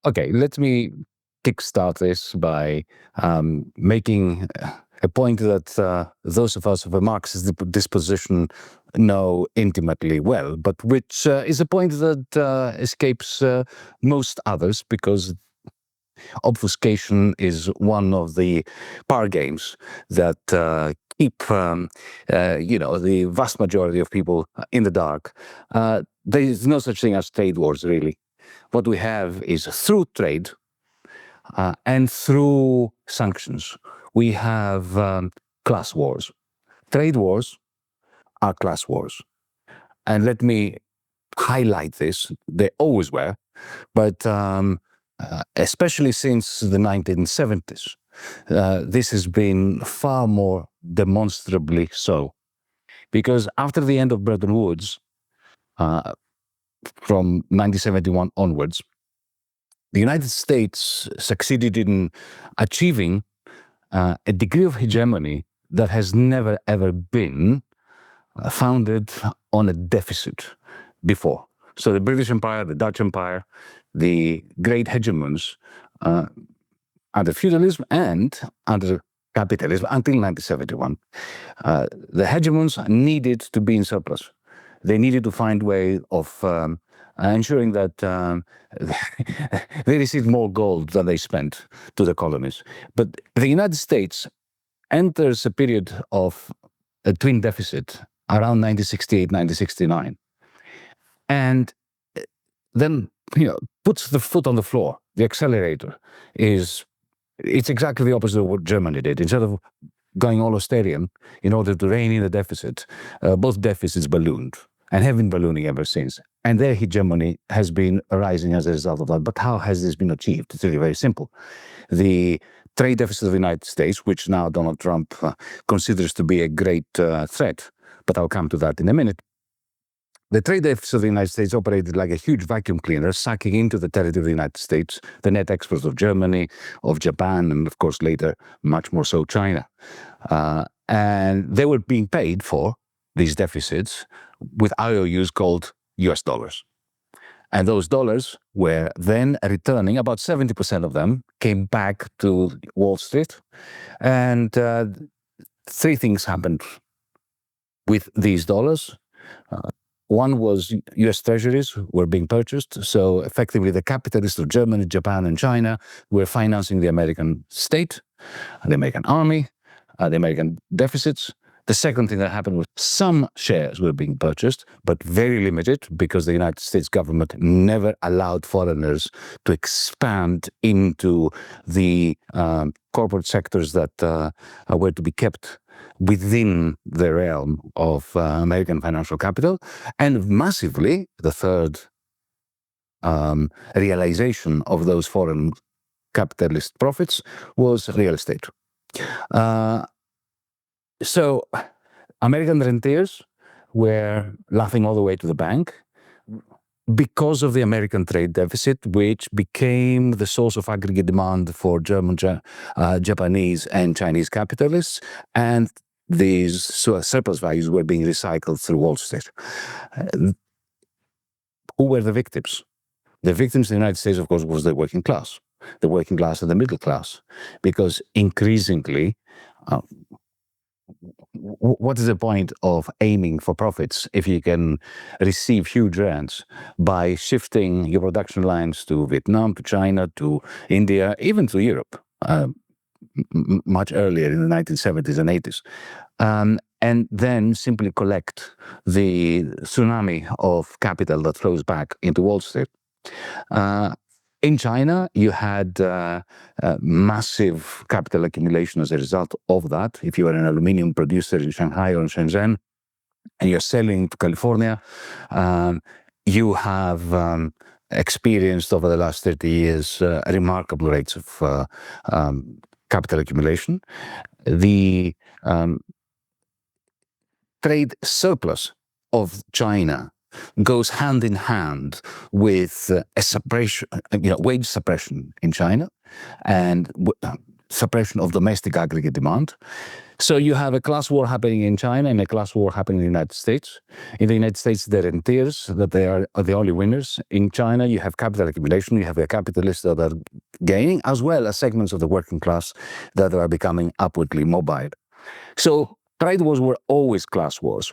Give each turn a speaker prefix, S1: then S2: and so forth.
S1: Okay, let me kickstart this by making a point that those of us of a Marxist disposition know intimately well, but which is a point that escapes most others, because obfuscation is one of the power games that keep the vast majority of people in the dark. There is no such thing as trade wars, really. What we have is, through trade and through sanctions, we have class wars. Trade wars are class wars. And let me highlight this. They always were, but especially since the 1970s, this has been far more demonstrably so. Because after the end of Bretton Woods, from 1971 onwards, the United States succeeded in achieving a degree of hegemony that has never, ever been founded on a deficit before. So the British Empire, the Dutch Empire, the great hegemons under feudalism and under capitalism until 1971, the hegemons needed to be in surplus. They needed to find a way of ensuring that they received more gold than they spent to the colonies. But the United States enters a period of a twin deficit around 1968, 1969, and then puts the foot on the floor. The accelerator it's exactly the opposite of what Germany did. Instead of going all authoritarian in order to rein in the deficit, both deficits ballooned and have been ballooning ever since. And their hegemony has been arising as a result of that. But how has this been achieved? It's really very simple. The trade deficit of the United States, which now Donald Trump considers to be a great threat, but I'll come to that in a minute. The trade deficit of the United States operated like a huge vacuum cleaner, sucking into the territory of the United States the net exports of Germany, of Japan, and of course later, much more so, China. And they were being paid for these deficits with IOUs called US dollars. And those dollars were then returning, about 70% of them came back to Wall Street. And three things happened with these dollars. One was US treasuries were being purchased. So effectively the capitalists of Germany, Japan, and China were financing the American state, the American army, the American deficits. The second thing that happened was some shares were being purchased, but very limited, because the United States government never allowed foreigners to expand into the corporate sectors that were to be kept within the realm of American financial capital. And massively, the third realization of those foreign capitalist profits was real estate. So American rentiers were laughing all the way to the bank because of the American trade deficit, which became the source of aggregate demand for German, Japanese, and Chinese capitalists. And these surplus values were being recycled through Wall Street. Who were the victims? The victims in the United States, of course, was the working class and the middle class, because increasingly, what is the point of aiming for profits if you can receive huge rents by shifting your production lines to Vietnam, to China, to India, even to Europe, much earlier in the 1970s and 80s, and then simply collect the tsunami of capital that flows back into Wall Street? In China, you had massive capital accumulation as a result of that. If you are an aluminum producer in Shanghai or in Shenzhen, and you're selling to California, you have experienced over the last 30 years remarkable rates of capital accumulation. The trade surplus of China goes hand in hand with a suppression, wage suppression in China, and suppression of domestic aggregate demand. So you have a class war happening in China and a class war happening in the United States. In the United States, they're rentiers, that they are the only winners. In China, you have capital accumulation, you have the capitalists that are gaining, as well as segments of the working class that are becoming upwardly mobile. So trade wars were always class wars.